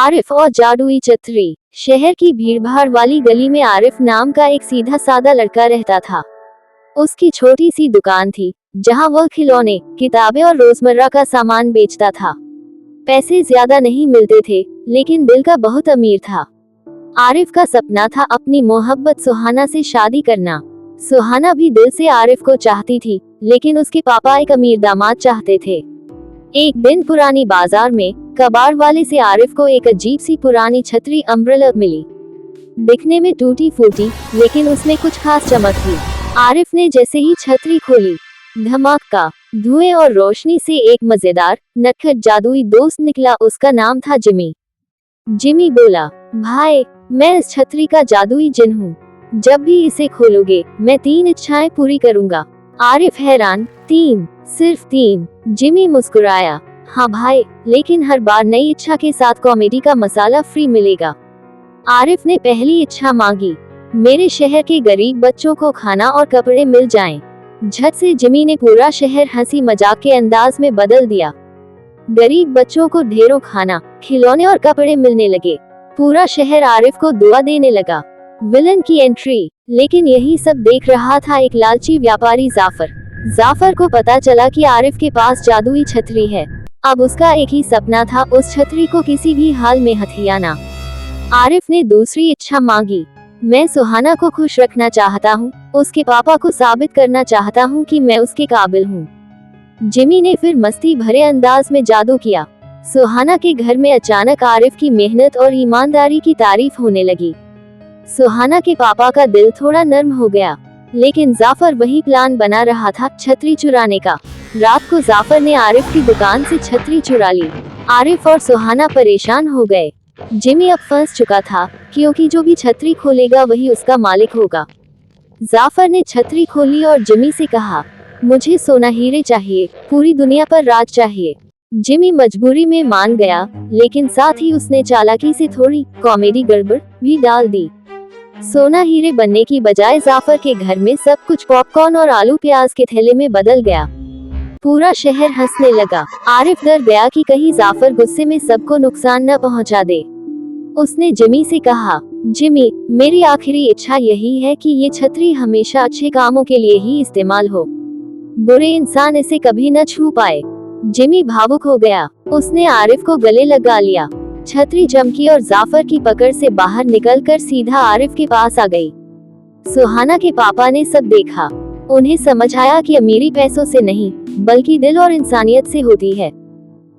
आरिफ और जादुई छतरी। शहर की भीड़भाड़ वाली गली में आरिफ नाम का एक सीधा सादा लड़का रहता था। उसकी छोटी सी दुकान थी जहां वह खिलौने, किताबें और रोजमर्रा का सामान बेचता था। पैसे ज्यादा नहीं मिलते थे, लेकिन दिल का बहुत अमीर था। आरिफ का सपना था अपनी मोहब्बत सुहाना से शादी करना। सुहाना भी दिल से आरिफ को चाहती थी, लेकिन उसके पापा एक अमीर दामाद चाहते थे। एक दिन पुरानी बाजार में कबाड़ वाले से आरिफ को एक अजीब सी पुरानी छतरी अम्ब्रेला मिली। दिखने में टूटी फूटी, लेकिन उसमें कुछ खास चमक थी। आरिफ ने जैसे ही छतरी खोली, धमाका, धुएं और रोशनी से एक मजेदार नटखट जादुई दोस्त निकला। उसका नाम था जिमी। जिमी बोला, भाई, मैं इस छतरी का जादुई जिन हूँ। जब भी इसे खोलोगे, मैं 3 इच्छाएं पूरी करूंगा। आरिफ हैरान, 3? सिर्फ 3? जिमी मुस्कुराया, हाँ भाई, लेकिन हर बार नई इच्छा के साथ कॉमेडी का मसाला फ्री मिलेगा। आरिफ ने पहली इच्छा मांगी, मेरे शहर के गरीब बच्चों को खाना और कपड़े मिल जाएं। झट से जिमी ने पूरा शहर हंसी मजाक के अंदाज में बदल दिया। गरीब बच्चों को ढेरों खाना, खिलौने और कपड़े मिलने लगे। पूरा शहर आरिफ को दुआ देने लगा। विलन की एंट्री। लेकिन यही सब देख रहा था एक लालची व्यापारी जाफर। जाफर को पता चला कि आरिफ के पास जादुई छतरी है। अब उसका एक ही सपना था, उस छतरी को किसी भी हाल में हथियाना। आरिफ ने दूसरी इच्छा मांगी, मैं सुहाना को खुश रखना चाहता हूँ। उसके पापा को साबित करना चाहता हूँ कि मैं उसके काबिल हूँ। जिमी ने फिर मस्ती भरे अंदाज में जादू किया। सुहाना के घर में अचानक आरिफ की मेहनत और ईमानदारी की तारीफ होने लगी। सुहाना के पापा का दिल थोड़ा नर्म हो गया, लेकिन जाफर वही प्लान बना रहा था, छतरी चुराने का। रात को जाफर ने आरिफ की दुकान से छतरी चुरा ली। आरिफ और सुहाना परेशान हो गए। जिमी अब फंस चुका था, क्योंकि जो भी छतरी खोलेगा वही उसका मालिक होगा। जाफर ने छतरी खोली और जिमी से कहा, मुझे सोना हीरे चाहिए, पूरी दुनिया पर राज चाहिए। जिमी मजबूरी में मान गया, लेकिन साथ ही उसने चालाकी से थोड़ी कॉमेडी गड़बड़ भी डाल दी। सोना हीरे बनने की बजाय जाफर के घर में सब कुछ पॉपकॉर्न और आलू प्याज के थैले में बदल गया। पूरा शहर हंसने लगा। आरिफ डर गया कि कहीं जाफर गुस्से में सबको नुकसान न पहुंचा दे। उसने जिमी से कहा, जिमी, मेरी आखिरी इच्छा यही है कि ये छतरी हमेशा अच्छे कामों के लिए ही इस्तेमाल हो। बुरे इंसान इसे कभी न छू पाए। जिमी भावुक हो गया। उसने आरिफ को गले लगा लिया। छतरी चमकी और जाफर की पकड़ से बाहर निकलकर सीधा आरिफ के पास आ गई। सुहाना के पापा ने सब देखा। उन्हें समझ आया कि अमीरी पैसों से नहीं, बल्कि दिल और इंसानियत से होती है।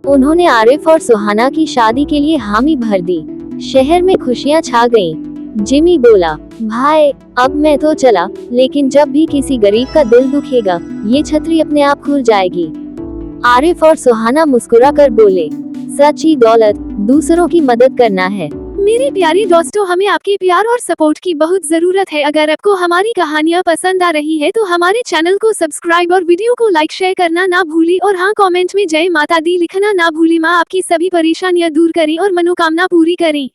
उन्होंने आरिफ और सुहाना की शादी के लिए हामी भर दी। शहर में खुशियां छा गईं। जिमी बोला, भाई, अब मैं तो चला, लेकिन जब भी किसी गरीब का दिल दुखेगा, ये छतरी अपने आप खुल जाएगी। आरिफ और सुहाना मुस्कुरा कर बोले, सच्ची दौलत दूसरों की मदद करना है। मेरे प्यारे दोस्तों, हमें आपके प्यार और सपोर्ट की बहुत जरूरत है। अगर आपको हमारी कहानियाँ पसंद आ रही है तो हमारे चैनल को सब्सक्राइब और वीडियो को लाइक शेयर करना ना भूली, और हाँ, कमेंट में जय माता दी लिखना ना भूली। माँ आपकी सभी परेशानियाँ दूर करें और मनोकामना पूरी करें।